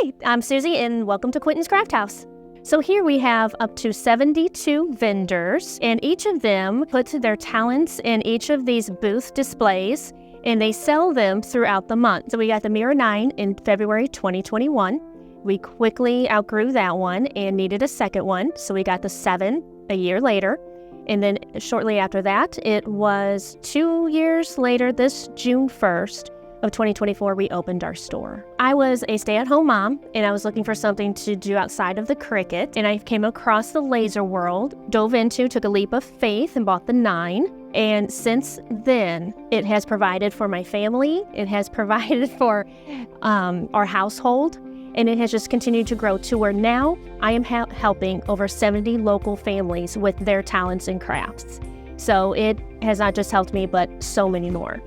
Hi, I'm Suzie and welcome to Quinton's Crafthouse. So here we have up to 72 vendors, and each of them puts their talents in each of these booth displays, and they sell them throughout the month. So we got the MIRA9 in February 2021. We quickly outgrew that one and needed a second one, so we got the 7 a year later. And then shortly after that, it was 2 years later, this June 1st of 2024, we opened our store. I was a stay-at-home mom, and I was looking for something to do outside of the Cricut, and I came across the laser world, took a leap of faith and bought the 9. And since then, it has provided for my family, it has provided for our household, and it has just continued to grow to where now I am helping over 70 local families with their talents and crafts. So it has not just helped me, but so many more.